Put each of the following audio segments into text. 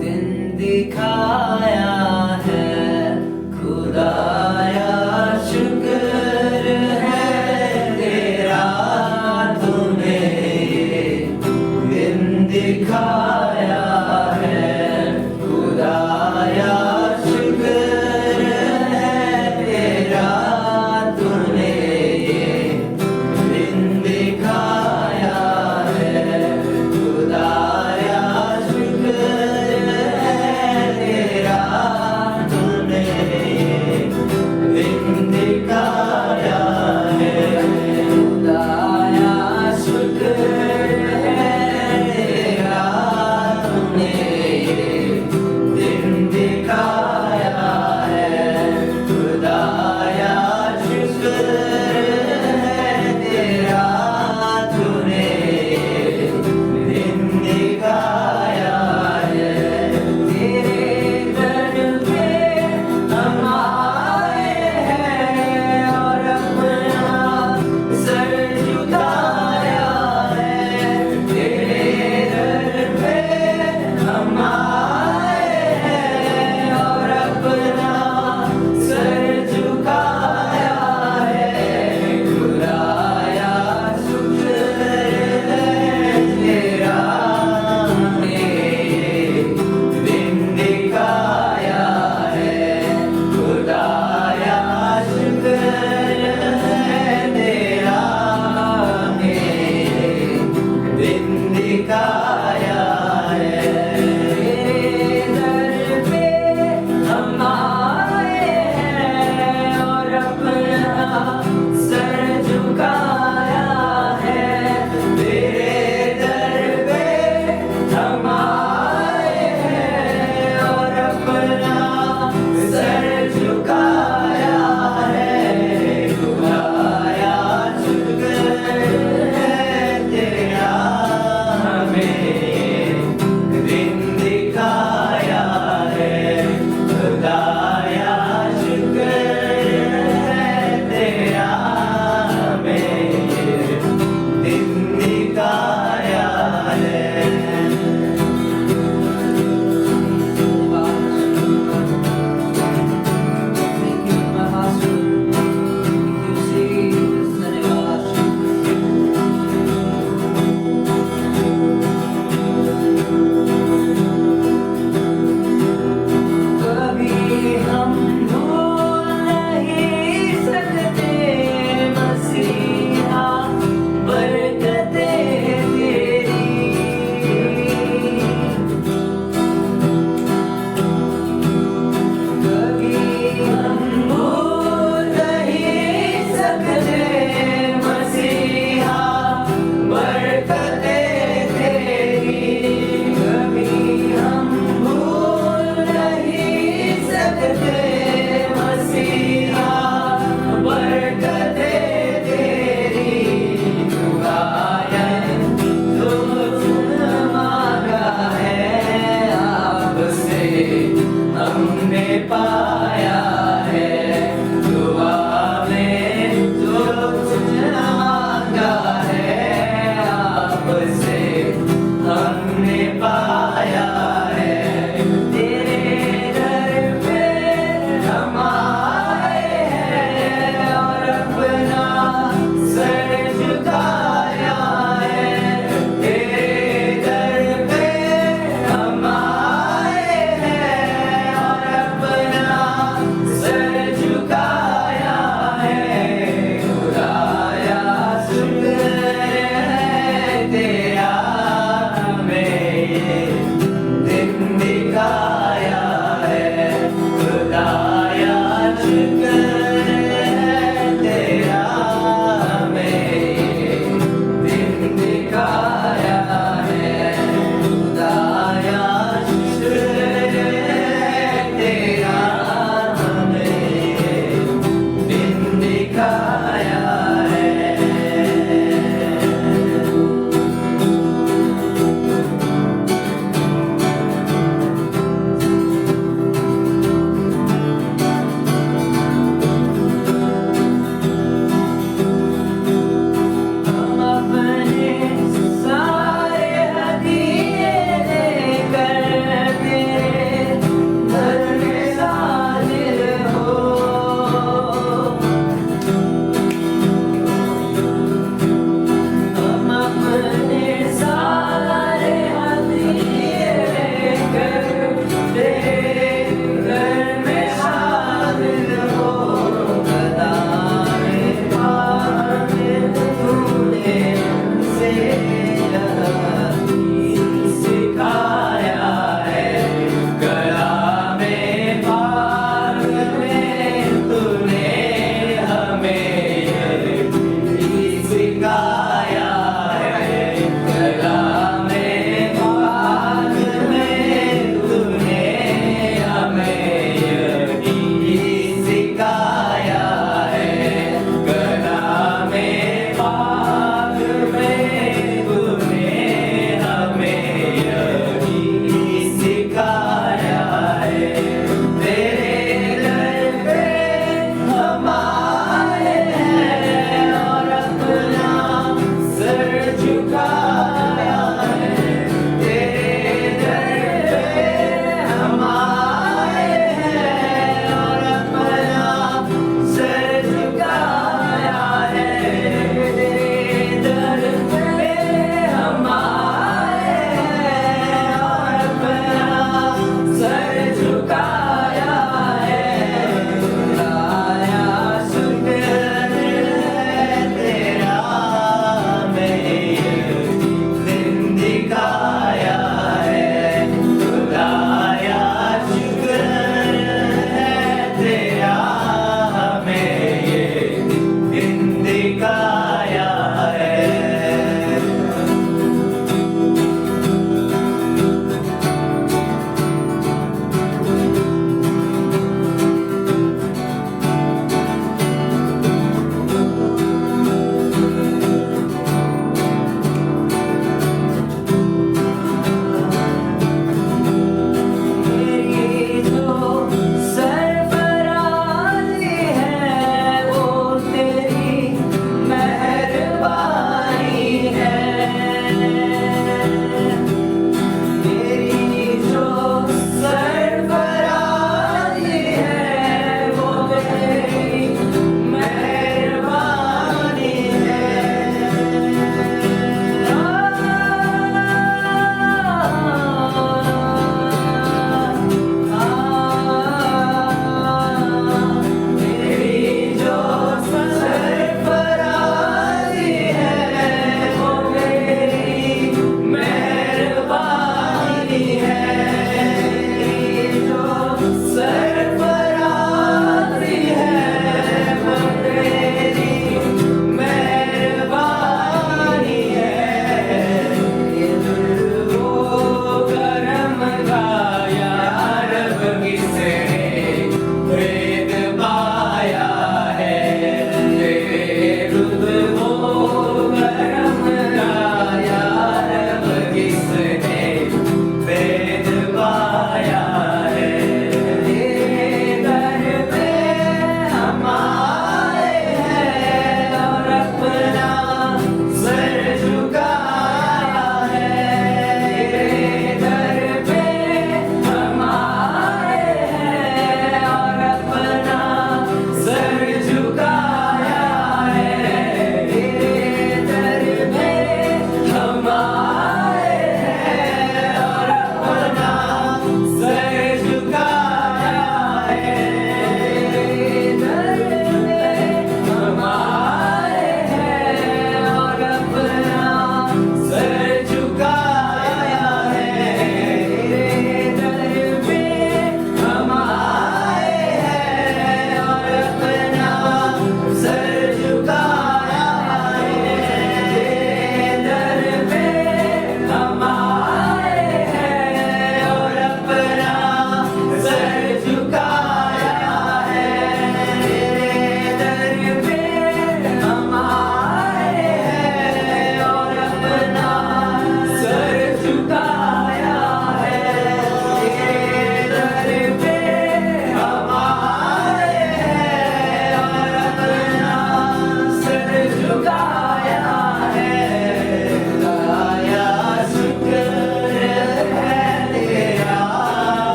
दिल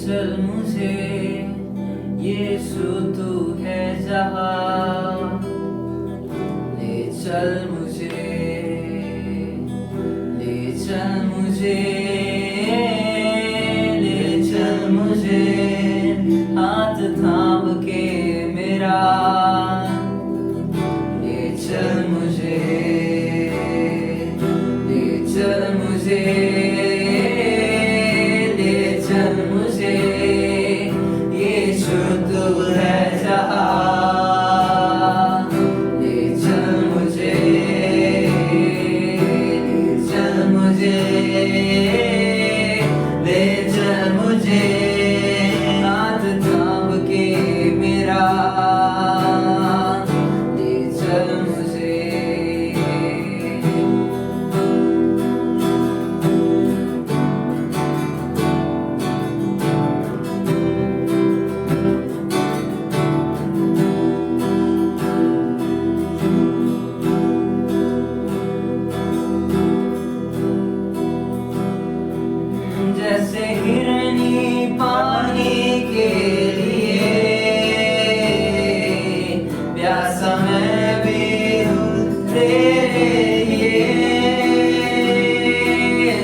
चल मुझे, यीशु तू है जहाँ, ले चल मुझे, ले चल मुझे, ले चल मुझे, हाथ थाम के मेरा, ले चल मुझे, ले चल मुझे, ले चल मुझे, यीशु तू है जहाँ, ले चल मुझे, ले चल मुझे, ले चल मुझे, हाथ थाम के मेरा, ले चल मुझे। जैसे हिरनी पानी के लिए प्यासा मैं भी हूँ तेरे लिए,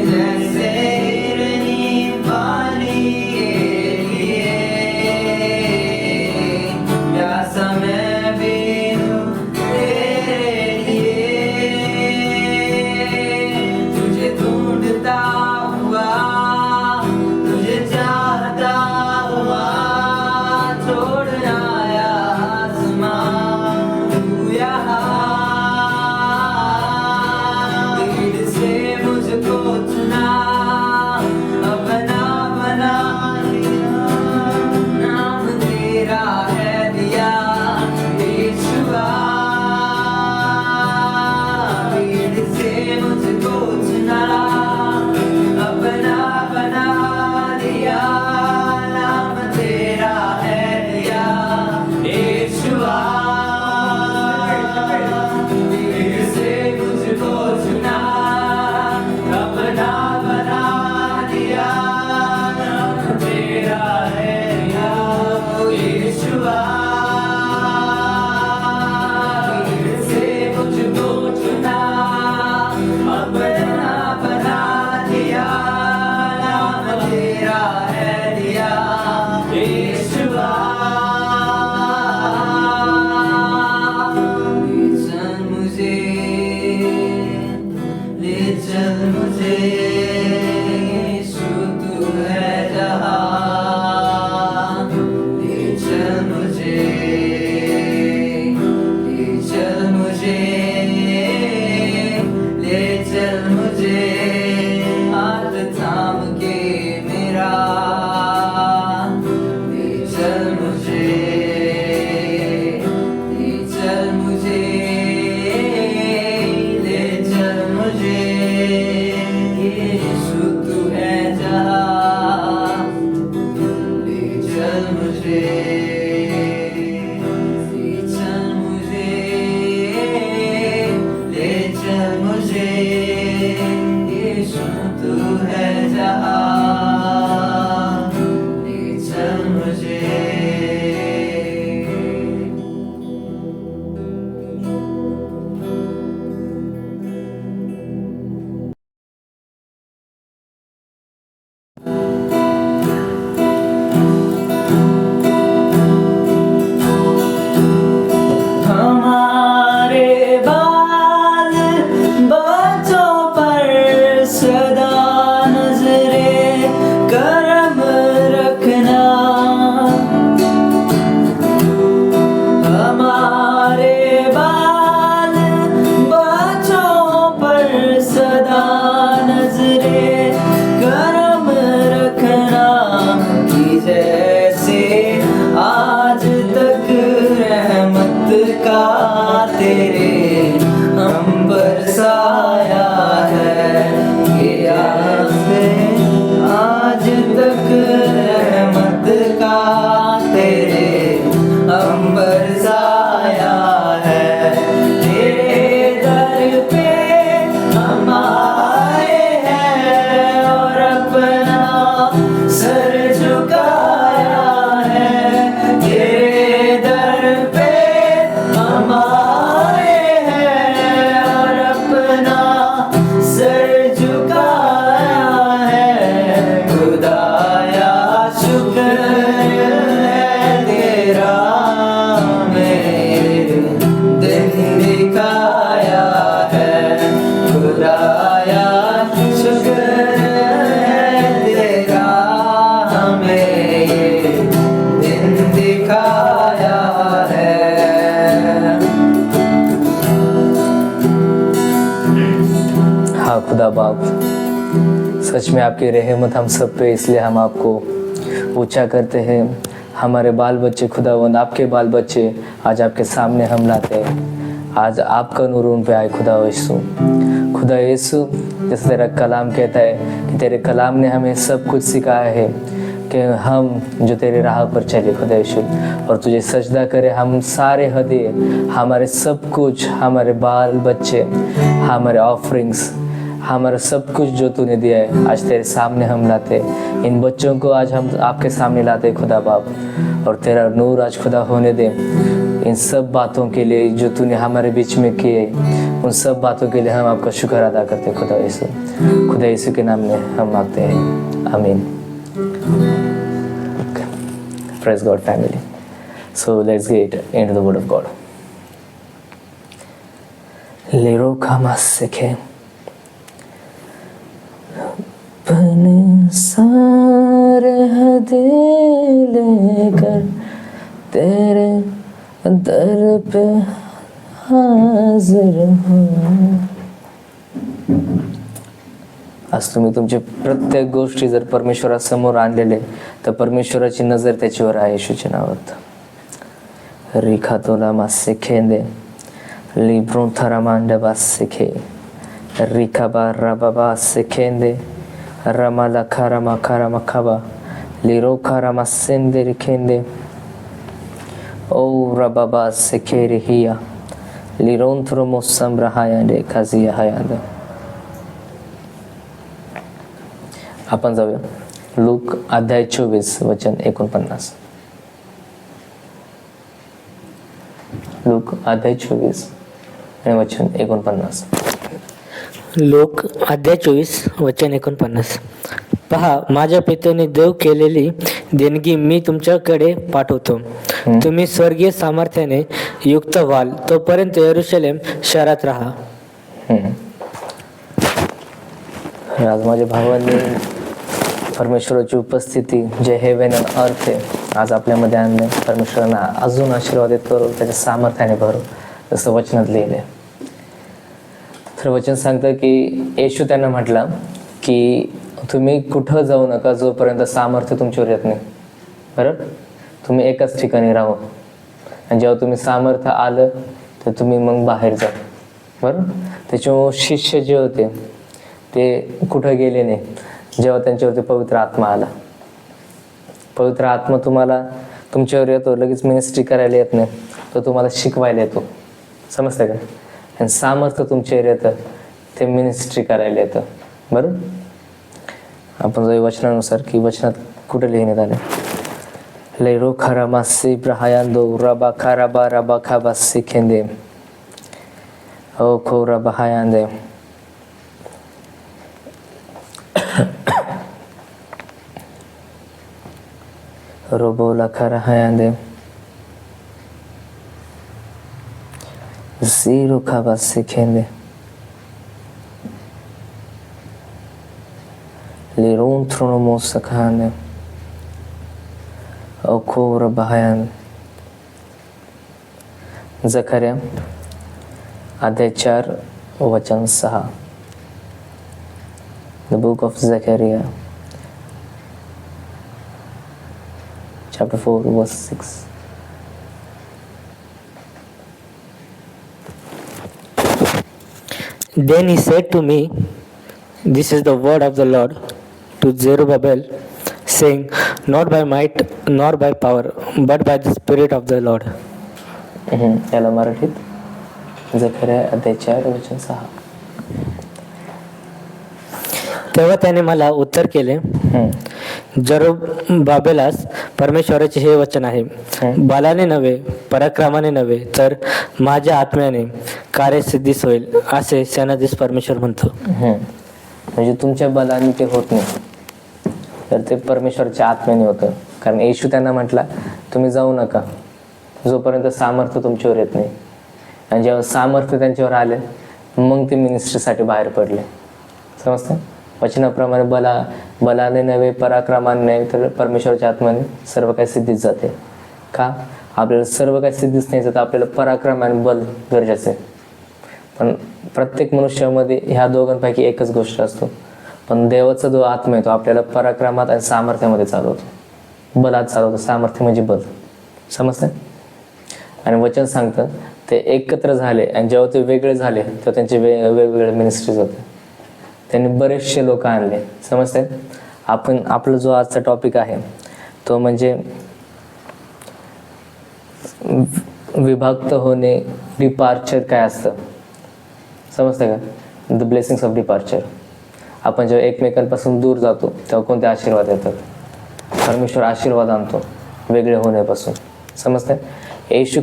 जैसे हिरनी पानी के लिए प्यासा मैं भी हूँ तेरे लिए, तुझे ढूंढता हुआ, तुझे चाहता हुआ, छोड़ आया आसमां, तू यहाँ भीड़ से मुझको चुना, अपना बना लिया, नाम तेरा है दिया यीशुआ, भीड़ से मुझको चुना, अपना बना लिया, नाम तेरा है दिया यीशुआ, भीड़ से मुझको चुना, अपना बना लिया, नाम तेरा है दिया यीशुआ, भीड़ से मुझको चुना, अपना बना लिया, नाम तेरा है दिया यीशुआ, ले चल मुझे, ले चल मुझे, यीशु तू है जहाँ, ले चल मुझे, ले चल मुझे, ले चल मुझे, हाथ थाम के मेरा, ले चल मुझे, ले चल मुझे, ले चल मुझे, यीशु तू है जहाँ, दिन दिखाया है। हाँ खुदा बाप, सच में आपकी रहमत हम सब पे, इसलिए हम आपको ऊंचा करते हैं। हमारे बाल बच्चे खुदावंद, आपके बाल बच्चे आज आपके सामने हम लाते हैं। आज आपका नूर उन पे आए खुदा यीशु। खुदा यीशु, जैसे तेरा कलाम कहता है कि तेरे कलाम ने हमें सब कुछ सिखाया है कि हम जो तेरे राह पर चले खुदा यीशु, और तुझे सजदा करे। हम सारे हदीये, हमारे सब कुछ, हमारे बाल बच्चे, हमारे ऑफरिंग्स, हमारा सब कुछ जो तूने दिया है आज तेरे सामने हम लाते। इन बच्चों को आज हम आपके सामने लाते खुदा बाप, और तेरा नूर आज खुदा होने दे। इन सब बातों के लिए जो तूने हमारे बीच में किए, उन सब बातों के लिए हम आपका शुक्र अदा करते खुदा यीशु। खुदा यीशु के नाम में हम मांगते हैं, आमीन। Praise God family. So let's get into the word of God. Lero kamaseke सारे हदीये लेकर तेरे दर पे हाजिर हूँ। आज तुम्ही तुमचे प्रत्येक गोष्टी जर परमेश्वरासमोर आणलेले, तर परमेश्वराची नजर त्याच्यावर आहे येशूच्या नावात। रिखा तोला मासे खेंदे लिब्रों थरा मांडे बासे खे रिखा बारा बाबा से खेंदे Ramala karama karama kaba liro karama sende rikende o rababa sekeri hiya lirontro mosambra hayande kaziya hayanda. आपण जाऊया लूक अध्याय 24 वचन 49. लूक अध्याय 24 आणि वचन 49. लोक अध्याय 24 वचन 49. पहा, माझ्या पित्याने देव केलेली देणगी मी तुमच्याकडे पाठवतो. तुम्ही स्वर्गीय सामर्थ्याने युक्त व्हाल, तोपर्यंत यरूशलेम शहरात राहा. आज माझ्या भावांनी परमेश्वराची उपस्थिती जे हेवन अँड अर्थ आहे आज आपल्यामध्ये आणले. परमेश्वरांना अजून आशीर्वादित करू, त्याच्या सामर्थ्याने भरू, जसं वचनात लिहिले. तर वचन सांगतं की येशू त्यांना म्हटला की तुम्ही कुठं जाऊ नका जोपर्यंत सामर्थ्य तुमच्यावर येत नाही. बरोबर, तुम्ही एकाच ठिकाणी राहू, आणि जेव्हा तुम्ही सामर्थ्य आलं तर तुम्ही मग बाहेर जा. बरोबर, त्याच्यामुळे शिष्य जे होते ते कुठं गेले नाही जेव्हा त्यांच्यावरती पवित्र आत्मा आला. पवित्र आत्मा तुम्हाला तुमच्यावर येतो, लगेच मिनिस्ट्री करायला येत नाही, तो तुम्हाला शिकवायला येतो. समजतं का? आणि सामर्थ्य तुमच्यावर येतं ते मिनिस्ट्री करायला येतं. बरोबर, आपण जाऊ वचनानुसार की वचनात कुठे लिहिण्यात आले. लेरो खरा मासी ब्रहायांदो रबा खराबा रबा खाबा सिखेंदे ओ खो रबा हायांदे रोबोला खरा हायांदे Zero kabasikende Liron tronomosakane Okura bahayan. Zakaria अध्याय 4 वचन 6. The book of Zechariah chapter 4 verse 6. Then he said to me, this is the word of the Lord to Zerubbabel, saying, not by might nor by power, but by the Spirit of the Lord. याला मराठीत झकर्या अध्याय 4 वचन 6. तेव्हा त्याने मला उत्तर केले, जरुब्बाबेलास परमेश्वराचे हे वचन आहे, बलाने नव्हे पराक्रमाने नव्हे तर माझ्या आत्म्याने कार्यसिद्धीस होईल, असे सेनाधीश परमेश्वर म्हणतो. म्हणजे तुमच्या बलाने ते होत नाही, तर ते परमेश्वराच्या आत्म्याने होतं. कारण येशू त्यांना म्हटला तुम्ही जाऊ नका जोपर्यंत सामर्थ्य तुमच्यावर येत नाही. आणि जेव्हा सामर्थ्य त्यांच्यावर आले मग ते मिनिस्ट्रीसाठी बाहेर पडले. समजतं? वचनाप्रमाणे बलाने नव्हे, पराक्रमाने नव्हे, तर परमेश्वराच्या आत्म्याने सर्व काही सिद्धीत जाते. का? आपल्याला सर्व काही सिद्धीच नाही तर आपल्याला पराक्रम आणि बल गरजेचं आहे. पण प्रत्येक मनुष्यामध्ये ह्या दोघांपैकी एकच गोष्ट असतो. पण देवाचा जो आत्मा आहे तो आपल्याला पराक्रमात आणि सामर्थ्यामध्ये चालवतो, बलात चालवतो. सामर्थ्य म्हणजे बल, समजतं? आणि वचन सांगतं ते एकत्र झाले आणि जेव्हा ते वेगळे झाले तेव्हा त्यांचे वेगवेगळे मिनिस्ट्रीज होते. त्यांनी बरेचसे लोक आणले, समजते? आपला जो आजचा टॉपिक आहे तो म्हणजे विभक्त होणे, डिपार्चर काय असतं, समजतं का? The blessings of departure. आपण जेव्हा एकमेकांपासून दूर जातो तेव्हा कोणते आशीर्वाद येतात? परमेश्वर आशीर्वाद आणतो वेगळे होण्यापासून, समजतं? येशू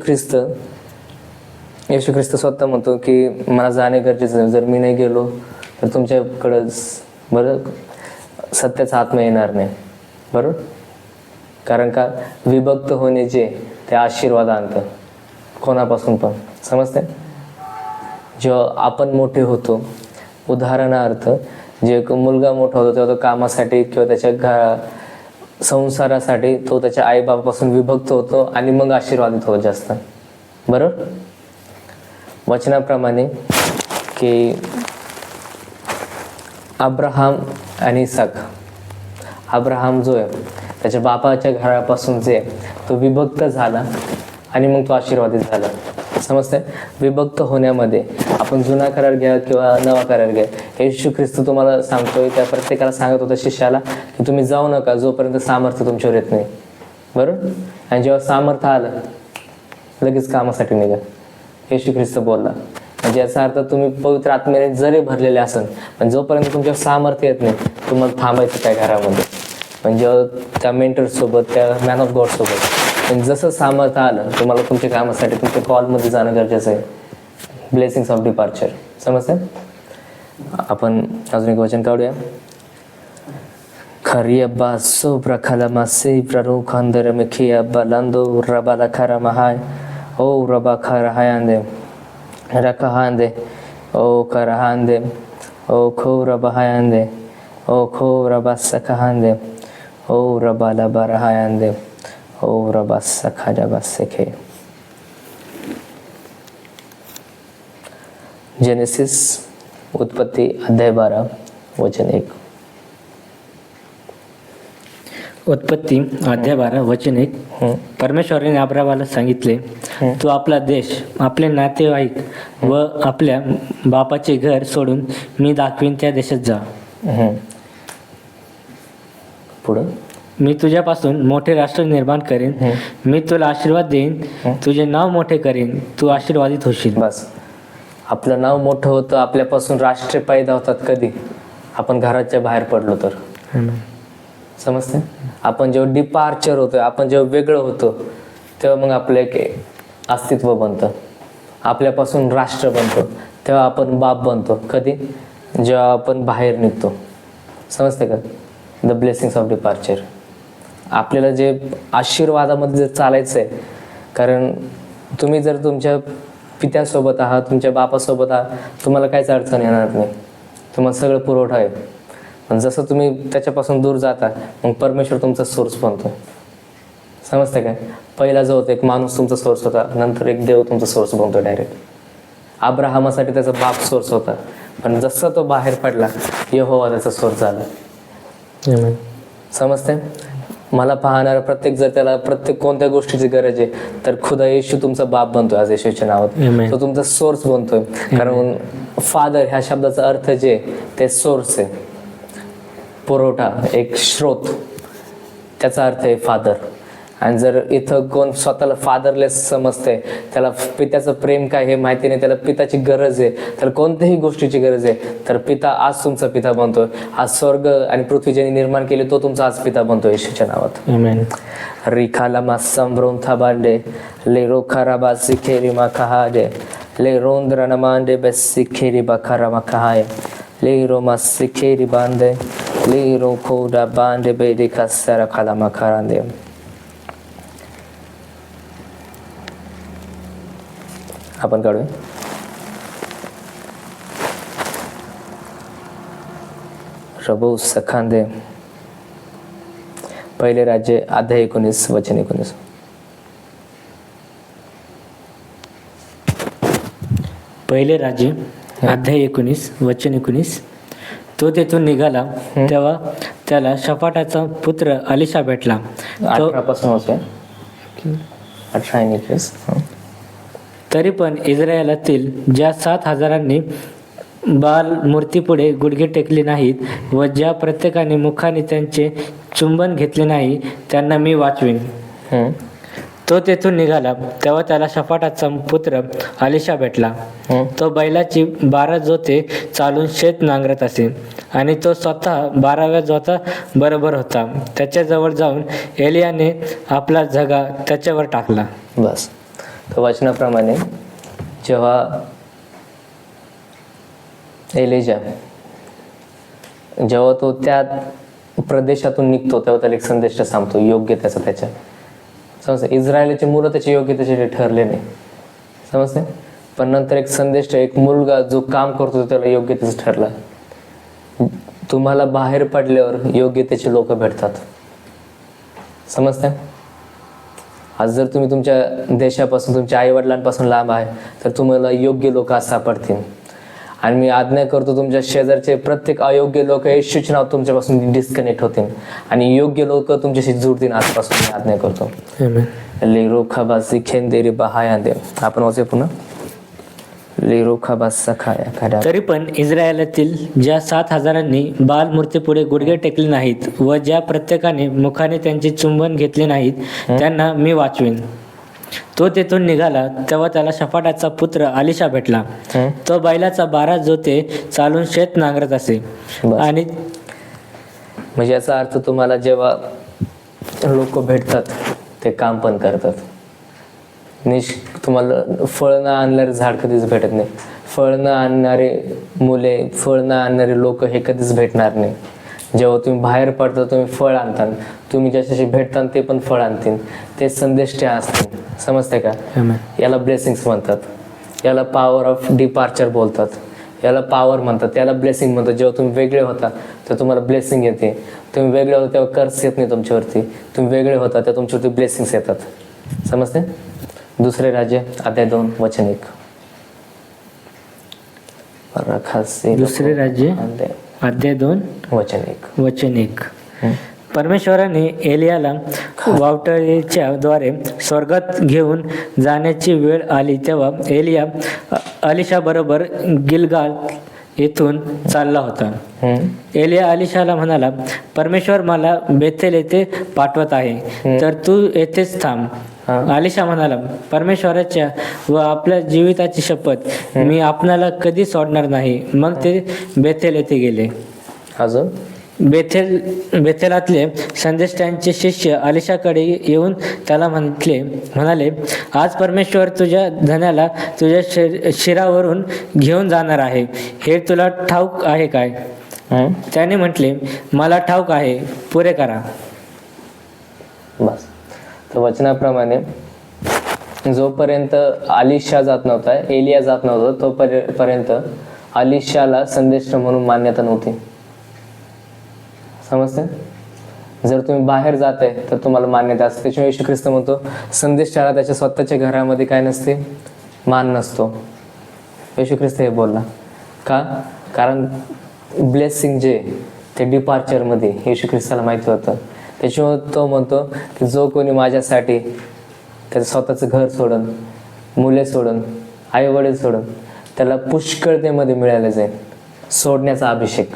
ख्रिस्त स्वतः म्हणतो की मला जाणे गरजेचं आहे. जर मी नाही गेलो तर तुमच्याकडं बरं सत्याचा आत्मा येणार नाही, बरोबर? कारण का? विभक्त होणे जे ते आशीर्वाद आणतं कोणापासून पण, समजते? जेव्हा आपण मोठे होतो, उदाहरणार्थ जे मुलगा मोठा होतो तेव्हा तो कामासाठी किंवा त्याच्या संसारासाठी तो त्याच्या आईबापापासून विभक्त होतो आणि मग आशीर्वादित होतो जास्त, बरोबर? वचनाप्रमाणे की अब्राहम आणि इसाक, अब्राहम जो आहे त्याच्या बापाच्या घरापासून जे तो विभक्त झाला आणि मग तो आशीर्वादित झाला, समजते? विभक्त होण्यामध्ये आपण जुना करार घ्या किंवा नवा करार घ्या, येशू ख्रिस्त तुम्हाला सांगतोय, त्या प्रत्येकाला सांगत होता शिष्याला की तुम्ही जाऊ नका जोपर्यंत सामर्थ्य तुमच्यावर येत नाही, बरोबर? आणि जेव्हा सामर्थ्य आलं लगेच कामासाठी निघा, येशू ख्रिस्त बोलला. म्हणजे याचा अर्थ तुम्ही पवित्र आत्म्याने जरी भरलेले असेल पण जोपर्यंत तुमच्यावर सामर्थ्य येत नाही तुम्हाला थांबायचं काय घरामध्ये. म्हणजे त्या मेंटरसोबत, त्या मॅन ऑफ गॉड सोबत पण जसं सामर्थ्य आलं तुम्हाला तुमच्या कामासाठी तुमच्या कॉलमध्ये जाणं गरजेचं आहे. ब्लेसिंग्स ऑफ डिपार्चर, समजतं? आपण अजून एक वचन काढूया. खरियब्बा सोब्रा खालामा सेब्रा रो खांदर मिखियब्बा लांदो रबाला खरा महाय ओ रबा खरा हायांदे रकहांदे ओ करहांदे ओ खो रबा हायांदे ओ खो रबा सखहांदे ओ रबा लबा रहायांदे ओ रबा सखा जबा सखे. जेनेसिस उत्पत्ती अध्याय 12 वचन 1. उत्पत्ती अध्याय 12 वचन 1. परमेश्वराने अब्रामाला सांगितले, तू आपला देश, आपले नातेवाईक व आपल्या बापाचे घर सोडून मी दाखवीन त्या देशात जा. पुढं, मी तुझ्यापासून मोठे राष्ट्र निर्माण करेन, मी तुला आशीर्वाद देईन, तुझे नाव मोठे करेन, तू आशीर्वादित होशील. बस, आपलं नाव मोठं होतं, आपल्यापासून राष्ट्र पैदा होतात कधी? आपण घराच्या बाहेर पडलो तर, समजते? आपण जेव्हा डिपार्चर होतो, आपण जेव्हा वेगळं होतो तेव्हा मग आपलं एक अस्तित्व बनतं, आपल्यापासून राष्ट्र बनतो, तेव्हा आपण बाप बनतो. कधी? जेव्हा आपण बाहेर निघतो, समजते का? The blessings of departure. आपल्याला जे आशीर्वादामध्ये जर चालायचं आहे, कारण तुम्ही जर तुमच्या पित्यासोबत आहात, तुमच्या बापासोबत आहात, तुम्हाला काहीच अडचण येणार नाही, तुम्हाला सगळं पुरवठा आहे. पण जसं तुम्ही त्याच्यापासून दूर जाता मग परमेश्वर तुमचा सोर्स बनतो, समजते काय? पहिला जो होता एक माणूस तुमचा सोर्स होता, नंतर एक देव तुमचा सोर्स बनतो डायरेक्ट. अब्राहमासाठी त्याचा बाप सोर्स होता, पण जसं तो बाहेर पडला यहोवा त्याचा सोर्स झाला, समजते? मला पाहणारा प्रत्येक, जर त्याला प्रत्येक कोणत्या गोष्टीची गरज आहे तर खुदा येशू तुमचा बाप बनतोय आज येशूच्या नावात, तो तुमचा सोर्स बनतोय. कारण फादर ह्या शब्दाचा अर्थ जे ते सोर्स आहे, पुरवठा, एक स्रोत, त्याचा अर्थ आहे फादर. आणि जर इथं कोण स्वतःला फादरलेस समजते, त्याला पित्याचं प्रेम काय हे माहिती नाही, त्याला पिताची गरज आहे, त्याला कोणत्याही गोष्टीची गरज आहे, तर पिता आज तुमचा पिता बनतोय. आज स्वर्ग आणि पृथ्वी ज्याने निर्माण केले तो तुमचा आज पिता बनतोय येशूच्या नावात. रिखाला मासंब्रोन थाबांडे ले रोखाराबा सिखेरी माखाहाडे ले रोंद्र नमांडे बेस सिखेरी बखारा माखाहाय ले रोमा सिखेरी बांधे ले रोखोडा बांडे बेडी कासारा खाला माखारांदे. आपण काढूया. प्रभू सखांदे. पहिले राज्य अध्याय 19 वचन 19. पहिले राज्य अध्याय 19 वचन 19. तो तेथून निघाला तेव्हा त्याला शफाटाचा पुत्र अलिशा भेटला. तो 18 पासून होते. 18 आणि 21. तरी पण इस्रायलातील ज्या 7,000 बाल मूर्तीपुढे गुडघे टेकले नाहीत व ज्या प्रत्येकाने मुखाने त्यांचे चुंबन घेतले नाही त्यांना मी वाचवीन. तो तेथून निघाला तेव्हा त्याला शफाटाचा पुत्र अलिशा भेटला. तो बैलाची 12 जोते चालून शेत नांगरत असे आणि तो स्वतः 12व्या जोता बरोबर होता. त्याच्याजवळ जाऊन एलियाने आपला झगा त्याच्यावर टाकला. बस. तर वचनाप्रमाणे जेव्हा एलिजा जेव्हा तो त्या प्रदेशातून निघतो तेव्हा त्याला एक संदेश सांगतो योग्यतेचा. त्याच्या समजते इस्रायलाची मुलं त्याचे योग्यतेचे ठरले नाही, समजते. पण नंतर एक संदेश, एक मुलगा जो काम करतो त्याला योग्यतेच ठरला. तुम्हाला बाहेर पडल्यावर योग्यतेचे लोक भेटतात, समजते. आज जर तुम्ही तुमच्या देशापासून तुमच्या आई वडिलांपासून लांब आहे तर तुम्हाला योग्य लोक आज सापडतील. आणि मी आज्ञा करतो तुमच्या शेजारचे प्रत्येक अयोग्य लोक येशूचे नाव तुमच्यापासून डिस्कनेक्ट होतील आणि योग्य लोक तुमच्याशी जुळतील. आजपासून मी आज्ञा करतो. लेरो खबासी खेंदेरी बहायांदे. आपण वाचूया पुन्हा. लेरो खबासा खाया खड्या. तरी पण इस्रायलातील ज्या 7,000 बाल मूर्तीपुढे गुडघे टेकले नाहीत व ज्या प्रत्येकाने मुखाने त्यांचे चुंबन घेतले नाहीत त्यांना मी वाचवीन. तो तेथून निघाला तेव्हा त्याला शफाटाचा पुत्र अलिशा भेटला. तो बैलाचा 12 जोते चालून शेत नांगरत असे. आणि म्हणजे याचा अर्थ तुम्हाला जेव्हा लोक भेटतात ते काम पण करतात. तुम्हाला फळ न आणणारे झाड कधीच भेटत नाही. फळ न आणणारे मुले, फळ न आणणारे लोक हे कधीच भेटणार नाही. जेव्हा तुम्ही बाहेर पडता तुम्ही फळ आणता, तुम्ही ज्याच्याशी भेटता ते पण फळ आणतील. ते संदेश ते असतील, समजते का. याला ब्लेसिंग्स म्हणतात, याला पॉवर ऑफ डिपार्चर बोलतात, याला पॉवर म्हणतात, याला ब्लेसिंग म्हणतात. जेव्हा तुम्ही वेगळे होता तर तुम्हाला ब्लेसिंग येते. तुम्ही वेगळे होता तेव्हा कर्स येत नाही तुमच्यावरती. तुम्ही वेगळे होता तेव्हा तुमच्यावरती ब्लेसिंग्स येतात, समजते. दुसरे राज्य अध्याय 2 वचन 1. दुसरे राज्य अध्याय 2 वचन 1. वचन 1. परमेश्वराने एलियाला वावटळीच्या द्वारे स्वर्गात घेऊन जाण्याची वेळ आली तेव्हा एलिया अलिशा बरोबर गिलगाल येथून चालला होता. एलिया अलिशाला म्हणाला, परमेश्वर मला बेथेल येथे पाठवत आहे तर तू येथेच थांब. अलिशा म्हणाला, परमेश्वराच्या व आपल्या जीविताची शपथ, मी आपणाला कधी सोडणार नाही. मग ते बेथेल येथे गेले. अजून बेथेलातले संदेष्टांचे शिष्य अलिशाकडे येऊन त्याला म्हणाले, आज परमेश्वर तुझ्या धन्याला तुझ्या शिरावरून घेऊन जाणार आहे, हे तुला ठाऊक आहे काय. त्याने म्हटले, मला ठाऊक आहे, पुरे करा. बस. तर वचनाप्रमाणे जोपर्यंत अलिशा जात नव्हता, एलिया जात नव्हता, तोपर्यंत अलिशाला संदेश म्हणून मान्यता नव्हती, समजते. जर तुम्ही बाहेर जाताय तर तुम्हाला मान्यता असते. त्याच्यामुळे येशू ख्रिस्त म्हणतो संदेशाला त्याच्या स्वतःच्या घरामध्ये काय नसते, मान नसतो. येशू ख्रिस्त हे बोलला का, कारण ब्लेसिंग जे ते डिपार्चरमध्ये येशू ख्रिस्ताला माहिती होतं. त्याच्यामुळे तो म्हणतो की जो कोणी माझ्यासाठी त्याचं स्वतःचं घर सोडून, मुले सोडून, आई वडील सोडून, त्याला पुष्कळतेमध्ये मिळालं जाईल सोडण्याचा अभिषेक.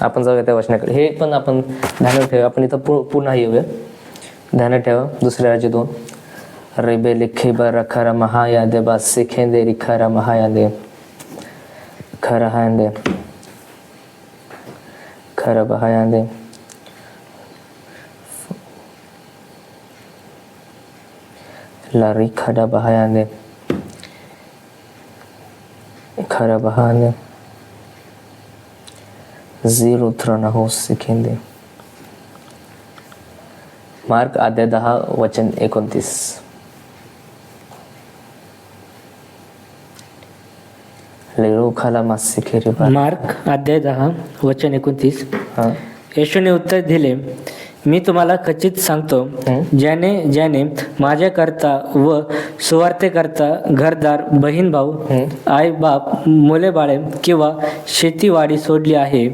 आपण जाऊया त्या वचनाकडे. हे पण आपण ध्यानात ठेवा. आपण इथं पुन्हा येऊया. ध्यानात ठेवा. दुसरे राज्य 2. रेबे लिखे बर खरा महायादे बा सिखेंदे रिखरा महायादे खरा हांदे खरा बहायांदे लारी खडा बहायांदे खरा बहांदे झिरो थ्रना हो सिखेंदे. मार्क अध्याय 10 वचन 29. लेरो खाला मासी खेरी मार्क अध्याय 10 वचन 29. हा येशूने उत्तर दिले, मी तुम्हाला खचित सांगतो, ज्याने ज्याने माझ्याकरता व सुवार्तेकरता घरदार, बहीण भाऊ, आई बाप, मुले बाळे किंवा शेतीवाडी सोडली आहे,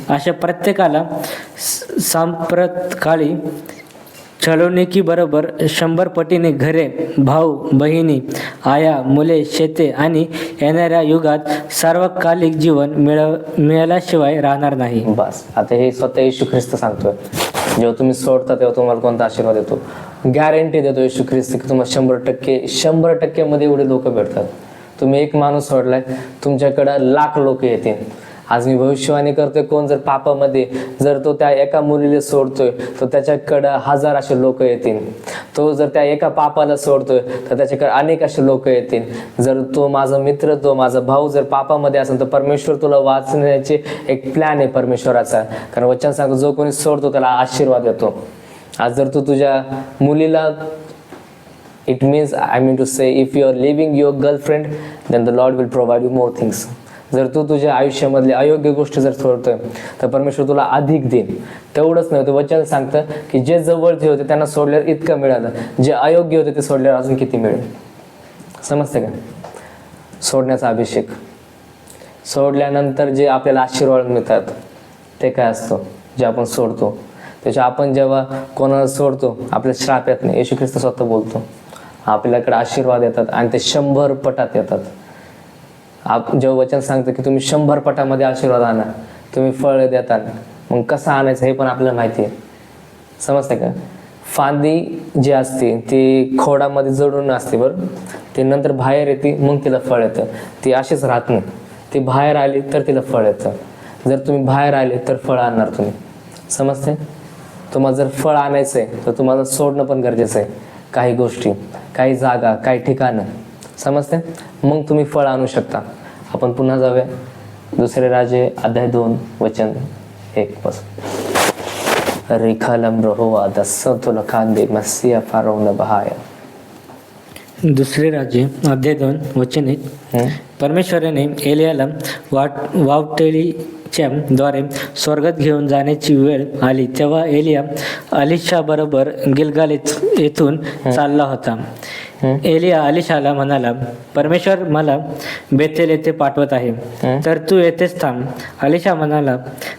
अशा प्रत्येकाला सांप्रतकाळी छळवणुकी बरोबर 100 पटीने घरे, भाऊ बहिणी, आया, मुले, शेते आणि येणाऱ्या युगात सार्वकालिक जीवन मिळाल्याशिवाय राहणार नाही. बस. आता हे स्वतः येशू ख्रिस्त सांगतोय. जेव्हा तुम्ही सोडता तेव्हा तुम्हाला कोणता आशीर्वाद येतो? गॅरंटी देतो येशू ख्रिस्त की तुम्हाला 100% मध्ये एवढे लोक भेटतात. तुम्ही एक माणूस सोडलाय, तुमच्याकडे लाख लोक येतील. आज मी भविष्यवाणी करतोय, कोण जर पापामध्ये जर तो त्या एका मुलीला सोडतोय तर त्याच्याकडं 1000 असे लोक येतील. तो जर त्या एका पापाला सोडतोय तर त्याच्याकडे अनेक असे लोक येतील. जर तो माझा मित्र, तो माझा भाऊ जर पापामध्ये असेल तर परमेश्वर तुला वाचण्याचे एक प्लॅन आहे परमेश्वराचा. कारण वचन सांगतो, जो कोणी सोडतो त्याला आशीर्वाद येतो. आज जर तू तुझ्या मुलीला, it means I mean to say, if you are living your girlfriend then the lord will provide you more things. जर तू तुझ्या आयुष्यामधली अयोग्य गोष्ट जर सोडतोय तर परमेश्वर तुला अधिक देईल. तेवढंच नव्हतं, वचन सांगतं की जे जवळचे होते त्यांना सोडल्यावर इतकं मिळालं, जे अयोग्य होते ते सोडल्यावर अजून किती मिळेल. समजते का? सोडण्याचा अभिषेक. सोडल्यानंतर जे आपल्याला आशीर्वाद मिळतात ते काय असतो? जे आपण सोडतो त्याच्या, आपण जेव्हा कोणाला सोडतो आपल्या श्राप येत नाही. येशू ख्रिस्त स्वतः बोलतो, आपल्याकडे आशीर्वाद येतात आणि ते 100 पटात येतात. जेव्हा वचन सांगतं की तुम्ही 100 पटामध्ये आशीर्वाद आणा, तुम्ही फळ देता, मग कसं आणायचं हे पण आपल्याला माहिती आहे. समजते का? फांदी जी असते ती खोडामध्ये जडून असते बरं, ती नंतर बाहेर येते, मग तिला फळ येतं. ती अशीच राहत नाही, ती बाहेर आली तर तिला फळ येतं. जर तुम्ही बाहेर आले तर फळ आणणार तुम्ही. समजते? तुम्हाला जर फळ आणायचं आहे तर तुम्हाला सोडणं पण गरजेचं आहे. काही गोष्टी, काही जागा, काही ठिकाणं. समजते? मग तुम्ही फळ आणू शकता. आपण पुन्हा जाऊया दुसरे राजे अध्याय 2 वचन 1 पासून. रिखालम रोहोवा दसतुल खांदे मसिया फारौन बहाया. दुसरे राजे अध्याय 2 वचन 1. परमेश्वराने एलियाला वावटेलीच्या द्वारे स्वर्गात घेऊन जाण्याची वेळ आली, तेव्हा एलिया अलिशा बरोबर गिलगाल येथून चालला होता. एलिया अलिशाला म्हणाला, परमेश्वर मला बेथेल येथे पाठवत आहे, तर तू येथेच थांब. अलिशा म्हणाला,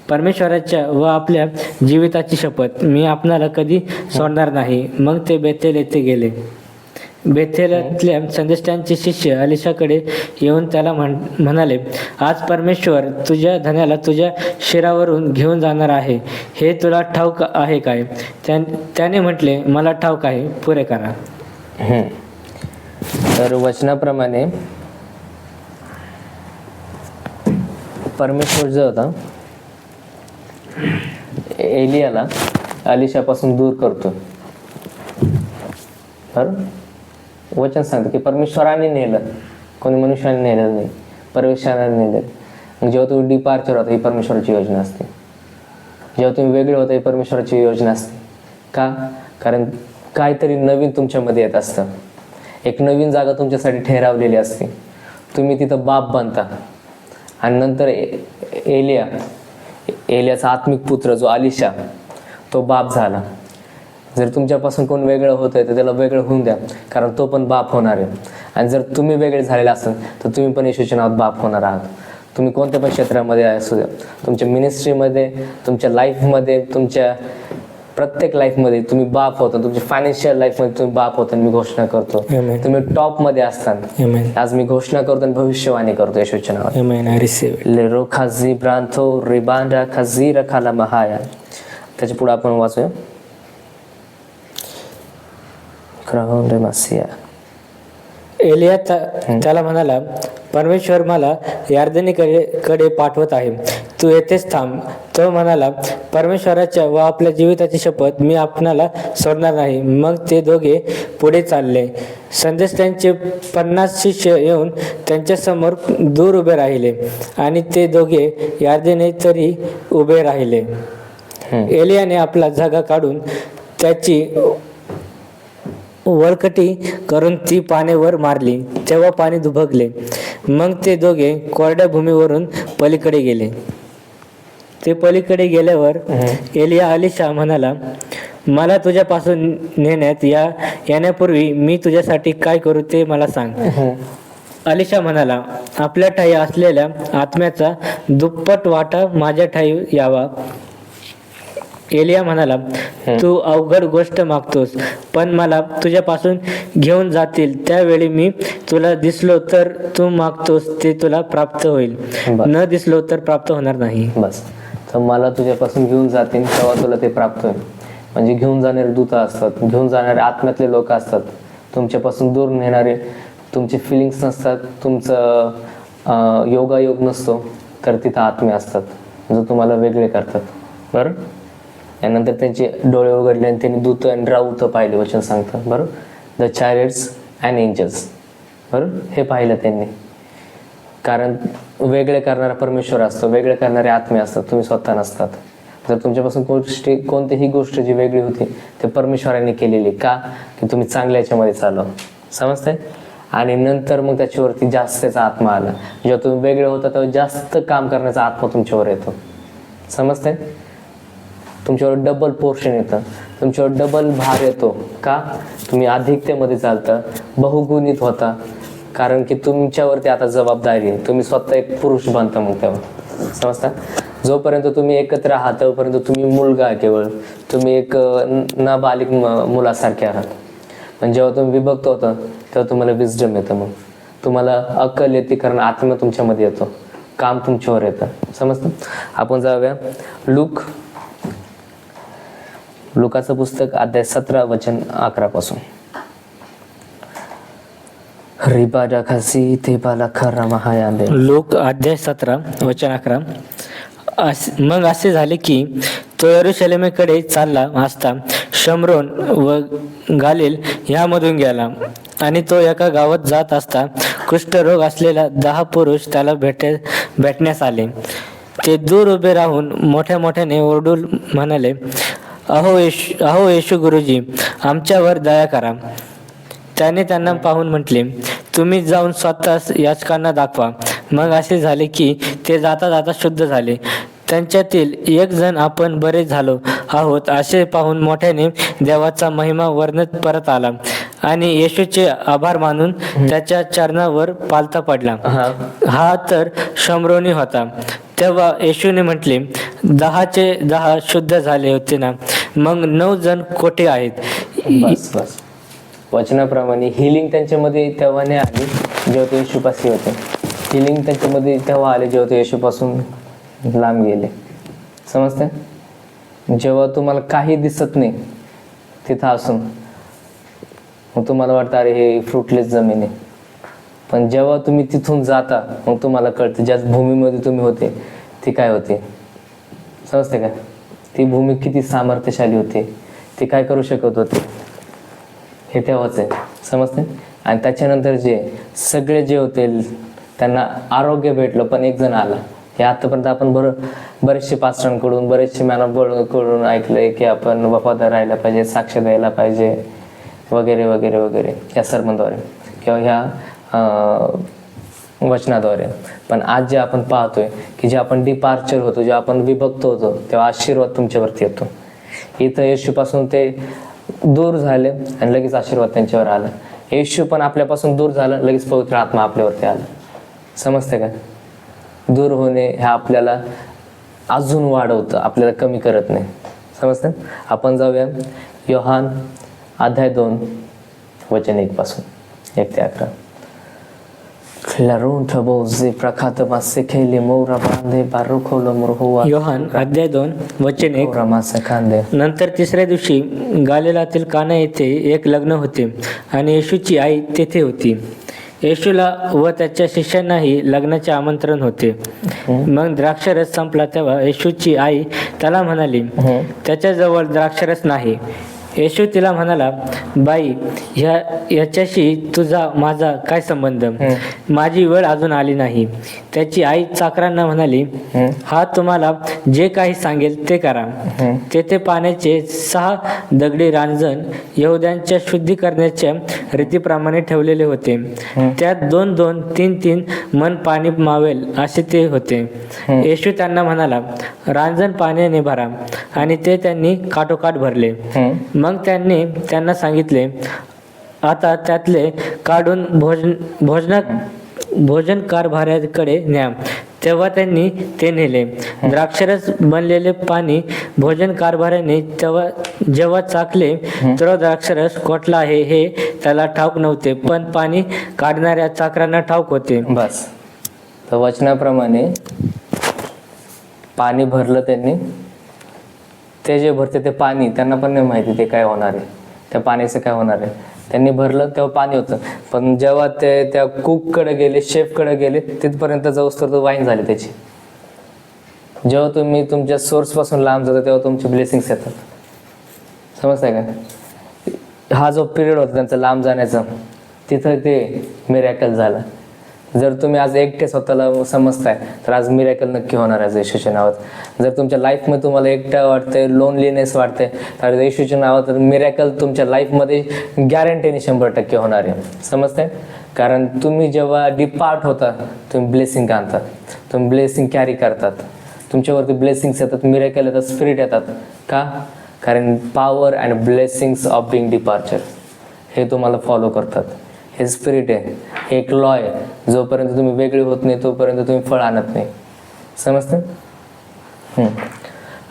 परमेश्वराच्या व आपल्या जीविताची शपथ, मी आपणाला कधी सोडणार नाही. मग ते बेथेल येथे गेले. बेथेलातल्या संदेष्टांचे शिष्य अलिशाकडे येऊन त्याला म्हणाले, आज परमेश्वर तुझ्या धन्याला तुझ्या शिरावरून घेऊन जाणार आहे, हे तुला ठाऊक आहे काय? त्याने म्हटले, मला ठाऊक आहे, पुरे करा. तर वचनाप्रमाणे परमेश्वर जो होता एलियाला अलिशापासून दूर करतो. बरं, वचन सांगतं की परमेश्वराने नेलं, कोणी मनुष्याने नेलं नाही, परमेश्वराने नेलं. मग जेव्हा तुम्ही डिपार्चर होता ही परमेश्वराची योजना असते. जेव्हा तुम्ही वेगळे होता ही परमेश्वराची योजना असते. का? कारण काहीतरी नवीन तुमच्यामध्ये येत असतं. एक नवीन जागा तुमच्यासाठी ठरवलेली असते. तुम्ही तिथं बाप बनता. आणि नंतर एलियाचा आत्मिक पुत्र जो अलिशा, तो बाप झाला. जर तुमच्यापासून कोण वेगळं होतंय तर त्याला वेगळं होऊन द्या, कारण तो पण बाप होणार आहे. आणि जर तुम्ही वेगळे झालेला असाल तर तुम्ही पण येशूच्या नावात बाप होणार आहात. तुम्ही कोणत्या पण क्षेत्रामध्ये असू द्या, तुमच्या मिनिस्ट्रीमध्ये, तुमच्या लाईफमध्ये, तुमच्या प्रत्येक लाईफमध्ये तुम्ही बाप होता. तुमच्या फायनान्शियल लाईफमध्ये तुम्ही बाप होता. मी घोषणा करतो तुम्ही टॉपमध्ये असताना आज मी घोषणा करतो आणि भविष्यवाणी करतो येशूच्या नावात. लेरो खाजी ब्रांथो रिबांडा खाजी रखाला महाया. त्याच्या पुढे आपण वाचूया. एलिया त्याला म्हणाला, परमेश्वर मला यार्दनीकडे पाठवत आहे, तू येथेच थांब. तो म्हणाला, परमेश्वराच्या व आपल्या जीविताची शपथ, मी आपणाला सोडणार नाही. मग ते दोघे पुढे चालले. संदेष्टांचे 50 शिष्य येऊन त्यांच्यासमोर दूर उभे राहिले आणि ते दोघे यार्दनी तरी उभे राहिले. एलियाने आपला जागा काढून त्याची वळकटी करून ती पाण्यावर मारली, तेव्हा पाणी दुभगले मग ते दोघे कोरड्या भूमीवरून पलीकडे गेले. ते पलीकडे गेल्यावर एलिया अलिशा म्हणाला, मला तुझ्यापासून नेण्यात येण्यापूर्वी मी तुझ्यासाठी काय करू ते मला सांग. अलिशा म्हणाला, आपल्या ठायी असलेल्या आत्म्याचा दुप्पट वाटा माझ्या ठायी यावा. एलिया म्हणाला, तू अवघड गोष्ट मागतोस, पण मला तुझ्यापासून घेऊन जातील त्यावेळी मी तुला दिसलो तर तू मागतोस ते तुला प्राप्त होईल, न दिसलो तर प्राप्त होणार नाही. बस. तर मला तुझ्यापासून घेऊन जातील तेव्हा तुला ते प्राप्त होईल. म्हणजे घेऊन जाणारे दूत असतात, घेऊन जाणारे आत्म्यातले लोक असतात, तुमच्यापासून दूर नेणारे. तुमचे फिलिंग्स नसतात, तुमचं योगायोग नसतो, तर तिथं आत्मे असतात जो तुम्हाला वेगळे करतात. बरं. यानंतर त्यांचे डोळे उघडले आणि त्यांनी दूत आणि राऊत पाहिले, वचन सांगतात. बरं. The chariots and angels. बरं. हे पाहिलं त्यांनी. कारण वेगळे करणारा परमेश्वर असतो, वेगळे करणारे आत्मे असतात, तुम्ही स्वतः नसतात. जर तुमच्यापासून कोणतीही गोष्ट जी वेगळी होती ते परमेश्वराने केलेली, का की तुम्ही चांगल्या याच्यामध्ये चालवा. समजतंय. आणि नंतर मग त्याच्यावरती जास्त त्याचा आत्मा आला. जेव्हा तुम्ही वेगळे होता तेव्हा जास्त काम करण्याचा आत्मा तुमच्यावर येतो. समजतंय. तुमच्यावर डबल पोर्शन येतं, तुमच्यावर डबल भार येतो. का? तुम्ही अधिकतेमध्ये चालता, बहुगुणित होता. कारण की तुमच्यावरती आता जबाबदारी आहे. तुम्ही स्वतः एक पुरुष बनता. मग तेव्हा समजता. जोपर्यंत तुम्ही एकत्र आहात तोपर्यंत तुम्ही मुलगा, केवळ तुम्ही एक नाबालिक मुलासारखे आहात. पण जेव्हा तुम्ही विभक्त होता तेव्हा तुम्हाला विजडम येतं, मग तुम्हाला अक्कल येते, कारण आत्मा तुमच्यामध्ये येतो, काम तुमच्यावर येतं. समजतं. आपण जाऊया लुकाचं पुस्तक अध्याय 17 वचन 11 पासून. लूक अध्याय 17 वचन 11. मग असे झाले की तो यरूशलेमेकडे चालला असता शमरोन व गालिल ह्यामधून गेला, आणि तो एका गावात जात असता कुष्ठरोग असलेला 10 पुरुष त्याला भेटण्यास आले. ते दूर उभे राहून मोठ्या मोठ्याने ओरडून म्हणाले, अहो येशू गुरुजी, आमच्यावर दया करा. त्याने त्यांना पाहून म्हटले, तुम्ही जाऊन स्वतःच याचकांना दाखवा. मग असे झाले की ते जाता जाता शुद्ध झाले. त्यांच्यातील एक जण, आपण बरे झालो आहोत असे पाहून मोठ्याने देवाचा महिमा वर्णत परत आला आणि येशूचे आभार मानून त्याच्या चरणावर पालथा पडला. हा तर शमरोनी होता. तेव्हा येशूने म्हटले, 10चे 10 शुद्ध झाले होते ना, मग 9 जण कोठे आहेत? बस. वचनाप्रमाणे हिलिंग त्यांच्यामध्ये तेव्हा नाही आली जेव्हा ते येशूपाशी होते. हिलिंग त्यांच्यामध्ये तेव्हा आले जेव्हा ते येशूपासून लांब गेले. समजते. जेव्हा तुम्हाला काही दिसत नाही तिथं असून मग तुम्हाला वाटतं अरे हे फ्रुटलेस जमीन आहे, पण जेव्हा तुम्ही तिथून जाता मग तुम्हाला कळतं ज्या भूमीमध्ये तुम्ही होते ती काय होते. समजते का? ती भूमी किती सामर्थ्यशाली होती, ती काय करू शकत होते, हे तेव्हाच आहे. समजते. आणि त्याच्यानंतर जे सगळे जे होते त्यांना आरोग्य भेटलं, पण एक जण आला. हे आतापर्यंत आपण बरेचसे पास्टरांकडून, बरेचसे मॅनकडून ऐकलंय की आपण वफादार राहायला पाहिजे, साक्ष द्यायला पाहिजे, वगैरे वगैरे वगैरे, या सर्मनद्वारे किंवा ह्या वचनाद्वारे. पण आज जे आपण पाहतोय की जे आपण डिपार्चर होतो, जे आपण विभक्त होतो, तेव्हा आशीर्वाद तुमच्यावरती येतो. इथं येशूपासून ते दूर झाले आणि लगेच आशीर्वाद त्यांच्यावर आला. येशू पण आपल्यापासून दूर झालं, लगेच पवित्र आत्मा आपल्यावरती आला. समजते का? दूर होणे हे आपल्याला अजून वाढवतं, आपल्याला कमी करत नाही. समजते. आपण जाऊया योहान अध्याय 2 वचन 1 पासून 1 ते 11. योहान अध्याय 2 वचन 1. नंतर तिसऱ्या दिवशी गालिलातील काना येथे एक लग्न होते आणि येशूची आई तेथे होती. येशूला व त्याच्या शिष्यांनाही लग्नाचे आमंत्रण होते. मग द्राक्षरस संपला तेव्हा येशूची आई त्याला म्हणाली, त्याच्याजवळ द्राक्षरस नाही. येशू तिला म्हणाला, बाई, याच्याशी तुझा माझा काय संबंध? माझी वेळ अजून आली नाही. त्याची आई चाकरांना म्हणाली, हा तुम्हाला जे काही सांगेल ते करा. तेथे पाण्याचे 6 दगडी रांजण यहुद्यांच्या शुद्धीकरणाच्या रीतीप्रमाणे ठेवलेले होते. त्यात 2-2, 3-3 मन पाणी मावेल असे ते होते. येशू त्यांना म्हणाला, रांजण पाण्याने भरा. आणि ते त्यांनी काठोकाठ भरले. मग त्यांनी त्यांना सांगितले, आता त्यातले काढून भोजन कारभाऱ्याकडे न्या. तेव्हा त्यांनी ते नेले. द्राक्षरस बनलेले पाणी भोजन कारभाऱ्याने जेव्हा चाखले तेव्हा द्राक्षरस कोठला आहे हे त्याला ठाऊक नव्हते, पण पाणी काढणाऱ्या चाकरांना ठाऊक होते. बस. तर वचनाप्रमाणे पाणी भरलं त्यांनी. ते जे भरते ते पाणी त्यांना पण नाही माहिती ते काय होणार आहे, त्या पाण्याचं काय होणार आहे. त्यांनी भरलं तेव्हा पाणी होतं, पण जेव्हा ते त्या कुककडे गेले, शेफकडे गेले, तिथपर्यंत जाऊस तर वाईन झाली त्याची. जेव्हा तुम्ही तुमच्या सोर्सपासून लांब जाता तेव्हा तुमचे ब्लेसिंग्स येतात. समजताय का? हा जो पिरियड होता त्यांचा लांब जाण्याचा, तिथं ते मिरॅकल झालं. जर तुम्ही आज एकटे स्वतःला समजताय तर आज मिरॅकल नक्की होणार आहे येशूच्या नावात. जर तुमच्या लाईफमध्ये तुम्हाला एकटं वाटतंय, लोनलीनेस वाटते, तर येशूच्या नावात मिरॅकल तुमच्या लाईफमध्ये गॅरंटीने 100% होणार आहे. समजताय? कारण तुम्ही जेव्हा डिपार्ट होता तुम्ही ब्लेसिंग आणतात, तुम्ही ब्लेसिंग कॅरी करतात, तुमच्यावरती ब्लेसिंग्स येतात, मिरॅकल येतात, स्पिरिट येतात. का? कारण power and blessings of being departure हे तुम्हाला फॉलो करतात. हे स्पिरिट आहे, हे एक लॉ आहे. जोपर्यंत तुम्ही वेगळे होत नाही तोपर्यंत तुम्ही फळ आणत नाही. समजतं?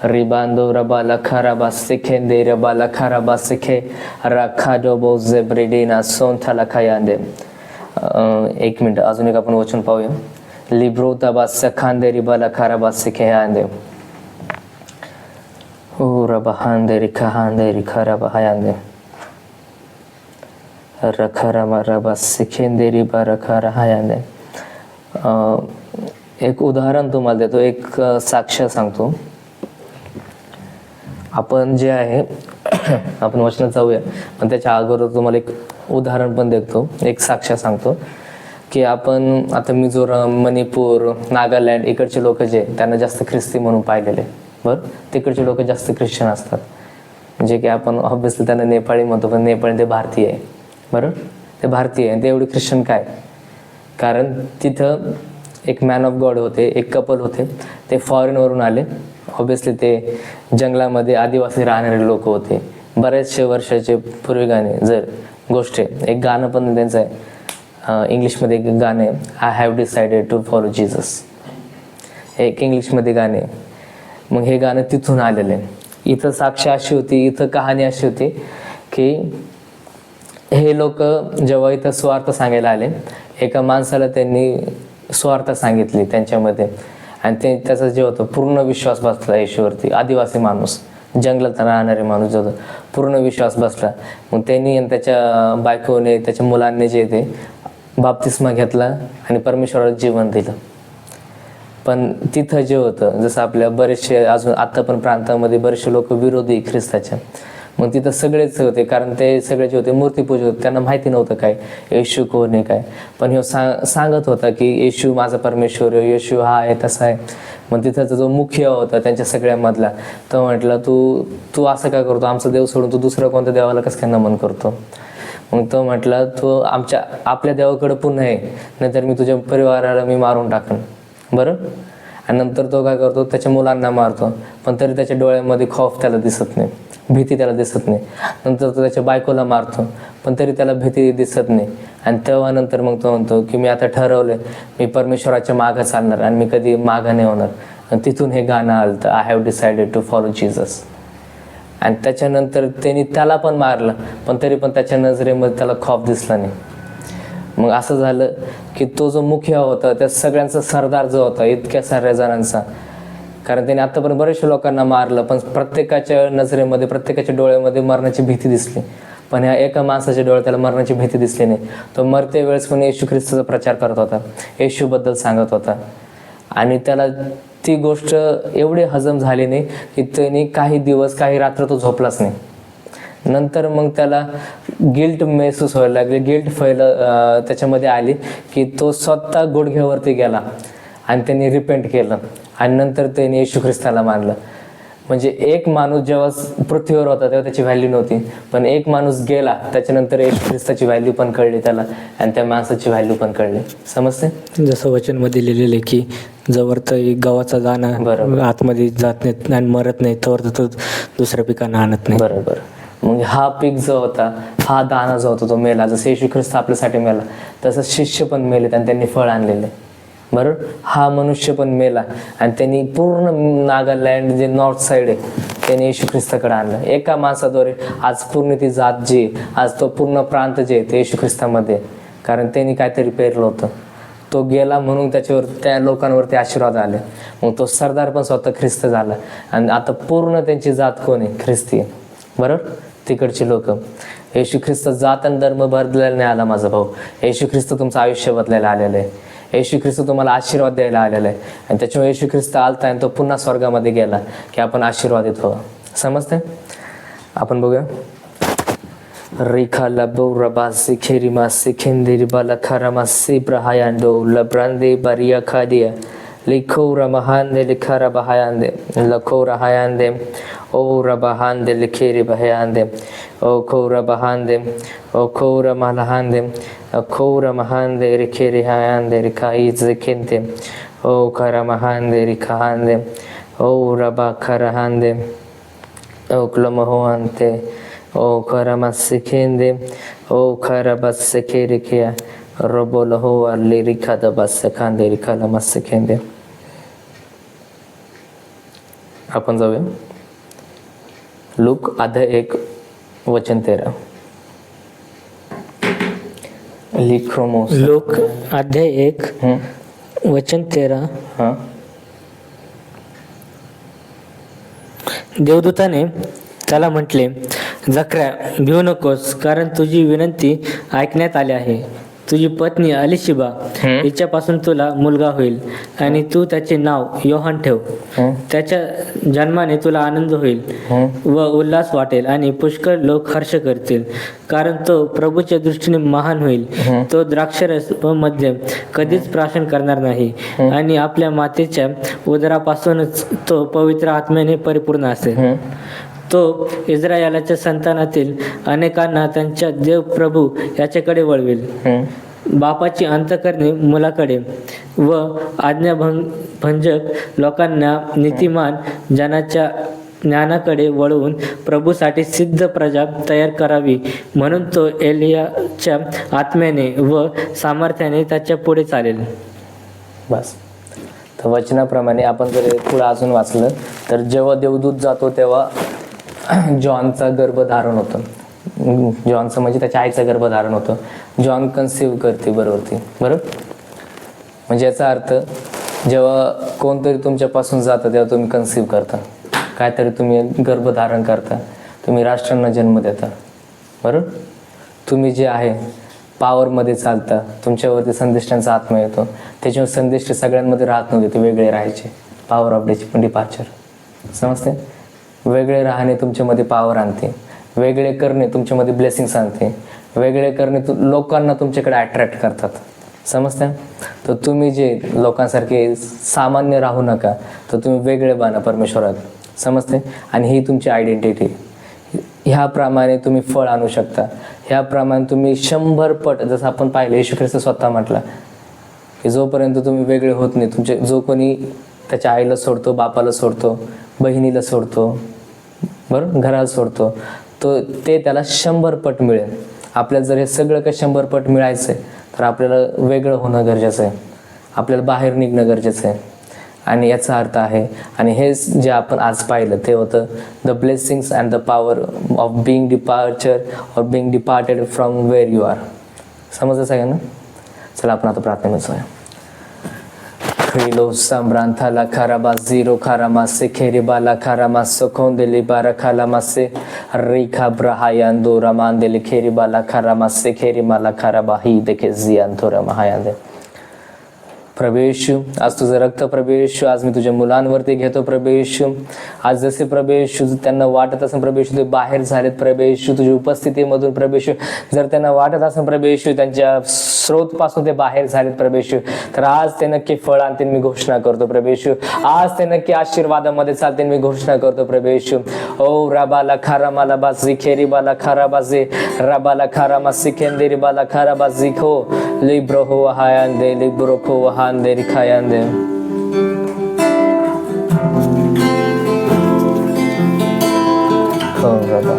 रिबांदो रबा लखा रबा सिखे दे रबा लखा रबा सिखे रखा डोबो जेब्रिडीना सोंथा लखा यांदे. 1 मिनिट, अजून एक आपण वचन पाहूया. लिब्रो तबा सखांदे रिबा लखा रबा सिखे यांदे. ओ रबा हांदे रिखा हांदे रिखा रबा हायांदे. रखा रबा रबा सिखेंदे रिबा रखा रहायांदे. एक उदाहरण तुम्हाला देतो, एक साक्ष सांगतो. आपण जे आहे आपण वचनात जाऊया, पण त्याच्या अगोदर तुम्हाला एक उदाहरण पण देतो, एक साक्ष सांगतो की आपण आता मिझोरम, मणिपूर, नागालँड इकडचे लोक जे त्यांना जास्त ख्रिस्ती म्हणून पाहिलेले. बरं, तिकडचे लोक जास्त ख्रिश्चन असतात. म्हणजे की आपण ऑब्विसली त्यांना नेपाळी म्हणतो, पण नेपाळी ते भारतीय आहे. बरं, ते भारतीय आहे, ते एवढे ख्रिश्चन काय? कारण तिथं एक मॅन ऑफ गॉड होते, एक कपल होते, ते फॉरेनवरून आले. ऑब्विसली ते जंगलामध्ये आदिवासी राहणारे लोक होते. बरेचशे वर्षाचे पूर्वी गाणे जर गोष्ट आहे. एक गाणं पण त्यांचं आहे, इंग्लिशमध्ये एक गाणं आहे, I have decided to follow Jesus. एक इंग्लिशमध्ये गाणे. मग हे गाणं तिथून आलेलं आहे. इथं साक्ष अशी होती, इथं कहाणी अशी होती की हे लोक जेव्हा इथं स्वार्थ सांगायला आले, एका माणसाला त्यांनी स्वार्थ सांगितली त्यांच्यामध्ये, आणि ते त्याचा जे होतं पूर्ण विश्वास बसला येशूवरती. आदिवासी माणूस, जंगलात राहणारे माणूस जो होता, पूर्ण विश्वास बसला. मग त्यांनी आणि त्याच्या बायकोने, त्याच्या मुलांनी जे ते बाप्तिस्मा घेतला आणि परमेश्वराला जीवन दिलं. पण तिथं जे होतं, जसं आपल्या बरेचसे अजून आता पण प्रांतामध्ये बरेचसे लोक विरोधी ख्रिस्ताच्या, मग तिथं सगळेच होते. कारण ते सगळे जे होते मूर्तीपूजक होते, त्यांना माहिती नव्हतं काय येशू कोण आहे काय. पण हे सांगत होता की येशू माझा परमेश्वर, येशू हा आहे तसा आहे. मग तिथंचा जो मुख्य होता त्यांच्या सगळ्यामधला, तो म्हटला, तू असं काय करतो, आमचा देव सोडून तू दुसऱ्या कोणत्या देवाला कसं काय नमन करतो? मग तो म्हटला, तू आपल्या देवाकडे पुन्हा आहे, नाहीतर मी तुझ्या परिवाराला मी मारून टाकन. बरं, आणि नंतर तो काय करतो, त्याच्या मुलांना मारतो, पण तरी त्याच्या डोळ्यामध्ये खौफ त्याला दिसत नाही, भीती त्याला दिसत नाही. नंतर तो त्याच्या बायकोला मारतो, पण तरी त्याला भीती दिसत नाही. आणि तेव्हा नंतर मग तो म्हणतो की मी आता ठरवलं, मी परमेश्वराच्या मागं चालणार आणि मी कधी मागं नाही होणार. आणि तिथून हे गाणं आलं, I have decided to follow Jesus. आणि त्याच्यानंतर त्यांनी त्याला पण मारलं, पण तरी पण त्याच्या नजरेमध्ये त्याला खौफ दिसला नाही. मग असं झालं की तो जो मुखिया होता, त्या सगळ्यांचा सरदार जो होता, इतक्या साऱ्या जणांचा, कारण त्याने आतापर्यंत बऱ्याचशा लोकांना मारलं, पण प्रत्येकाच्या नजरेमध्ये, प्रत्येकाच्या डोळ्यामध्ये मरणाची भीती दिसली. पण ह्या एका माणसाच्या डोळ्यात त्याला मरणाची भीती दिसली नाही. तो मरते वेळेस पण येशू ख्रिस्ताचा प्रचार करत होता, येशूबद्दल सांगत होता. आणि त्याला ती गोष्ट एवढी हजम झाली नाही की त्याने काही दिवस, काही रात्र तो झोपलाच नाही. नंतर मग त्याला गिल्ट महसूस व्हायला लागली, गिल्ट त्याच्यामध्ये आली की तो स्वतः गुडघ्यावरती गेला आणि त्यांनी रिपेंट केलं आणि नंतर त्यांनी येशू ख्रिस्ताला मानलं. म्हणजे एक माणूस जेव्हा पृथ्वीवर होता तेव्हा त्याची व्हॅल्यू नव्हती, पण एक माणूस गेला त्याच्यानंतर येशू ख्रिस्ताची व्हॅल्यू पण कळली त्याला आणि त्या माणसाची व्हॅल्यू पण कळली. समजते? जसं वचनमध्ये लिहिलेलं आहे की जवळ तर गव्हाचा दाणा आतमध्ये जात नाही आणि मरत नाही तोवर तो दुसऱ्या पिकांना आणत नाही. बरोबर. मग हा पीक जो होता, हा दाणा जो होता तो मेला. जसं येशू ख्रिस्त आपल्यासाठी मेला तसं शिष्य पण मेलेत आणि त्यांनी फळ आणलेले. बरोबर. हा मनुष्य पण मेला आणि त्यांनी पूर्ण नागालँड जे नॉर्थ साईड आहे त्यांनी येशू ख्रिस्ताकडे आणलं. एका माणसाद्वारे आज पूर्ण ती जात जी, आज तो पूर्ण प्रांत जे ते येशू ख्रिस्तामध्ये, कारण त्यांनी काहीतरी पेरलं होतं. तो गेला म्हणून त्याच्यावर त्या लोकांवरती आशीर्वाद आले. मग तो सरदार पण स्वतः ख्रिस्त झाला आणि आता पूर्ण त्यांची जात कोण आहे? ख्रिस्ती आहे. बरोबर. तिकडचे लोक. येशू ख्रिस्त जात आणि धर्म बदलायला नाही आला माझा भाऊ. येशू ख्रिस्त तुमचं आयुष्य बदलायला आलेलं आहे. येशू ख्रिस्त तुम्हाला आशीर्वाद द्यायला आलेला आहे आणि त्याच्यामुळे येशू ख्रिस्त आलता आणि तो पुन्हा स्वर्गामध्ये गेला की आपण आशीर्वादित व्हावं. समजते? आपण बघूया. रिखा लबो रबासी खेरी मासी खिंदिरी बाला खरा मासी ब्रहायांडो लब्रांदे बरिया खादिया लिखो रमहांदे लिखा रबहायांदे लखो रहायांदे ओ रबहांदे लिखेरी बहायांदे ओ खो रबहांदे ओ खो रमहांदे ओ खो रमहांदे रिखेरी हायांदे रिखाई जिखिंदे ओ खरमहांदे रिखांदे ओ रबा खरहांदे ओ क्लमहोंते ओ खरमस्से खेंदे ओ खरबस्से खेरिखिया रोबोलहो अल्ली रिखा दबस्से खांदे रिखाला मस्से खेंदे. आपण जाऊया लूक अध्याय 1 वचन 13. लूक अध्याय 1 वचन 13. देवदूताने त्याला म्हटले, जकर्या भिवू नकोस, कारण तुझी विनंती ऐकण्यात आली आहे. तुझी पत्नी अलिशिबा हिच्यापासून तुला मुलगा होईल आणि तू त्याचे नाव योहान ठेव. त्याच्या जन्माने तुला आनंद होईल व उल्हास वाटेल आणि पुष्कळ लोक हर्ष करतील, कारण तो प्रभूच्या दृष्टीने महान होईल. तो द्राक्षरस व मद्य कधीच प्राशन करणार नाही आणि आपल्या मातेच्या उदरापासूनच तो पवित्र आत्म्याने परिपूर्ण असेल. तो इस्रायलाच्या संतानातील अनेकांना त्यांच्या देव प्रभू याच्याकडे वळवेल. बापाची अंतःकरणे मुलाकडे व आज्ञाभंजक लोकांना नीतिमान जनाच्या ज्ञानाकडे वळवून प्रभूसाठी सिद्ध प्रजा तयार करावी, म्हणून तो एलियाच्या आत्म्याने व सामर्थ्याने त्याच्या पुढे चालेल. बस. तर वचनाप्रमाणे आपण जर पुढे अजून वाचलं तर जेव्हा देवदूत जातो तेव्हा जॉनचा गर्भधारण होतं. जॉनचं म्हणजे त्याच्या आईचं गर्भधारण होतं. जॉन कन्सिव्ह करते बरोबर. म्हणजे याचा अर्थ जेव्हा कोणतरी तुमच्यापासून जातं तेव्हा तुम्ही कन्सिव्ह करता, काहीतरी तुम्ही गर्भधारण करता, तुम्ही राष्ट्रांना जन्म देता. बरोबर. तुम्ही जे आहे पॉवरमध्ये चालता, तुमच्यावरती संदिष्टांचा आत्मा येतो. त्याच्यामुळे संदिष्ट सगळ्यांमध्ये राहत नव्हते, ते वेगळे राहायचे. Power of departure. समजते? वेगळे राहणे तुमच्यामध्ये पॉवर आणते, वेगळे करणे तुमच्यामध्ये ब्लेसिंग्स आणते, वेगळे करणे लोकांना तुमच्याकडे अट्रॅक्ट करतात. समजते? तर तुम्ही जे लोकांसारखे सामान्य राहू नका, तर तुम्ही वेगळे बना परमेश्वरात. समजते? आणि ही तुमची आयडेंटिटी. ह्याप्रमाणे तुम्ही फळ आणू शकता. ह्याप्रमाणे तुम्ही 100 पट, जसं आपण पाहिलं येशू ख्रिस्त स्वतः म्हटला की जोपर्यंत तुम्ही वेगळे होत नाही, तुमचे जो कोणी त्याच्या आईला सोडतो, बापाला सोडतो, बहिणीला सोडतो, बरोबर, घराला सोडतो, तो ते त्याला 100 पट मिळेल. आपल्याला जर हे सगळं काही 100 पट मिळायचं आहे तर आपल्याला वेगळं होणं गरजेचं आहे, आपल्याला बाहेर निघणं गरजेचं आहे. आणि याचा अर्थ आहे, आणि हेच जे आपण आज पाहिलं ते होतं the blessings and the power of being departure or being departed from where you are. समजलं सगळ्यांना? चला आपण आता प्रार्थनेत जाऊया. Krilo sambranta la karabaziro karamase keriba la karamaso kondeli barakalamase rika brahayando ramandeli keriba la karamase kerima la karabahi de kezianto ramahayande. प्रभू येशू, आज तुझं रक्त प्रभू येशू आज मी तुझ्या मुलांवरती घेतो प्रभू येशू. आज जसे प्रभू येशू त्यांना वाटत असेल प्रभू येशू ते बाहेर झालेत प्रभू येशू तुझ्या उपस्थितीमधून प्रभू येशू, जर त्यांना वाटत असेल प्रभू येशू त्यांच्या स्रोत पासून ते बाहेर झालेत प्रभू येशू, तर आज ते नक्की फळ आणतील मी घोषणा करतो प्रभू येशू. आज ते नक्की आशीर्वादामध्ये चालतील मी घोषणा करतो प्रभू येशू. ओ राबाला खारा माला बाजी खेरी बाला खारा बाजी राबाला खारा मासी खेंदेरी बाला खारा बाजी खो लिब्रो हो हायांदे लिब्रो खो हांदे रिखायांदे. हो राबा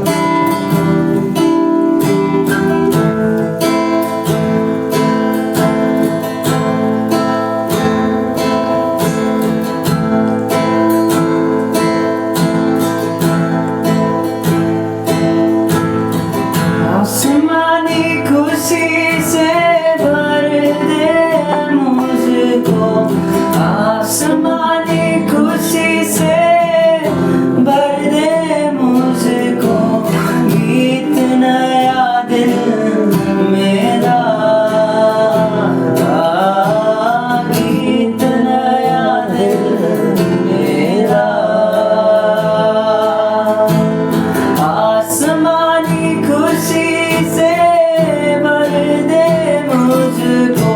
आसमानी खुशी से भर दे मुझको, आसमानी खुशी से भर दे मुझको, गीत नया दिल मेरा, गीत नया दिल मेरा. आसमानी खुशी से भर दे मुझको,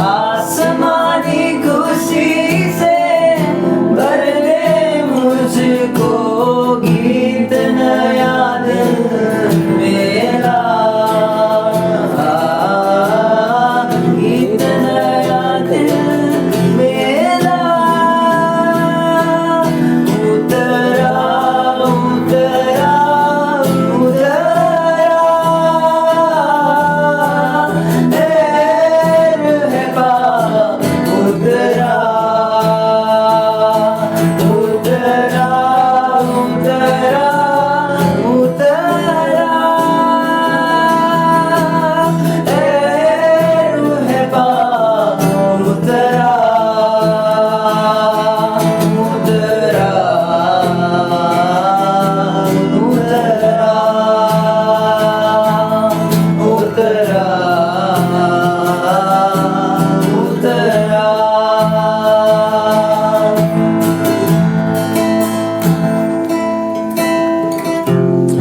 आसमानी खुशी से भर दे मुझको, गीत नया दिल मेरा, गीत नया दिल मेरा. उतरा उतरा उतरा रहबा उतरा उतरा उतरा उतरा रहबा उतरा उतरा उतरा उतरा.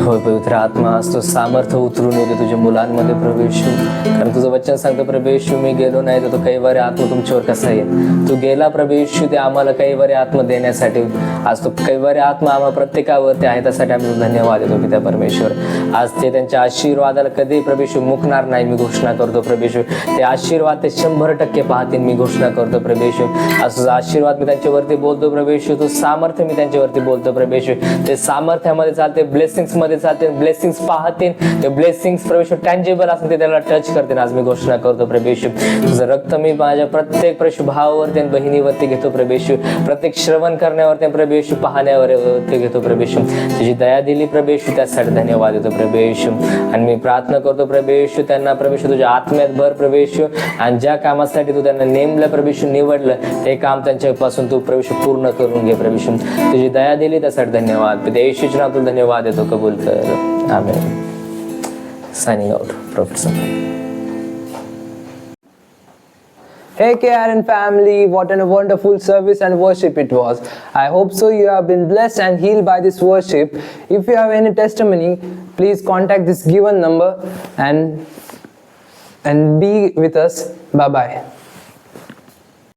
होय पवित्र आत्मा आज तो सामर्थ्य उतरून येते तुझ्या मुलांमध्ये प्रभू येशू. कारण तुझं वचन सांगतं प्रभू येशू मी गेलो नाही तर तो कैवारी आत्मा तुमच्यावर कसा येईल. तू गेला प्रभू येशू ते आम्हाला कैवारी आत्मा देण्यासाठी. आज तो कैवारी आत्मा आम्हा प्रत्येकावरती आहे त्यासाठी आम्ही तुला धन्यवाद देतो पिता परमेश्वर. आज ते त्यांच्या आशीर्वादाला कधी प्रभू येशू मुकणार नाही मी घोषणा करतो प्रभू येशू. ते आशीर्वाद ते 100% पाहतील मी घोषणा करतो प्रभू येशू. आज तुझा आशीर्वाद मी त्यांच्यावरती बोलतो प्रभू येशू. तू सामर्थ्य मी त्यांच्यावरती बोलतो प्रभू येशू. ते सामर्थ्यामध्ये चालते, ब्लेसिंग्स मध्ये चालते, ब्लेसिंग्स पाहतील. ते ब्लेसिंग्स प्रभू येशू टँजेबल असेल ते त्याला टच करतील आज मी घोषणा करतो प्रभू येशू. तुझं रक्त मी माझ्या प्रत्येक प्रभू भावावरती आणि बहिणीवरती घेतो प्रभू येशू. प्रत्येक श्रवण करण्यावरती प्रभू येशू पाहण्यावर घेतो प्रभू येशू. तुझी दया दिली प्रभू येशू त्यासाठी धन्यवाद देतो प्रभू येशू. आणि मी प्रार्थना करतो प्रभू येशू त्यांना प्रभू येशू तुझ्या आत्म्यात भर प्रभू येशू. आणि ज्या कामासाठी तू त्यांना नेमलं प्रभू येशू निवडलं ते काम त्यांच्यापासून तू प्रभू येशू पूर्ण करून घे प्रभू येशू. तुझी दया दिली त्यासाठी धन्यवाद. पिता येशूच्या नावात तुला धन्यवाद देतो. कबूल कर. Amen. Signing out professor. Hey KRN family, what a wonderful service and worship it was. I hope so you have been blessed and healed by this worship. If you have any testimony, please contact this given number and be with us. Bye bye.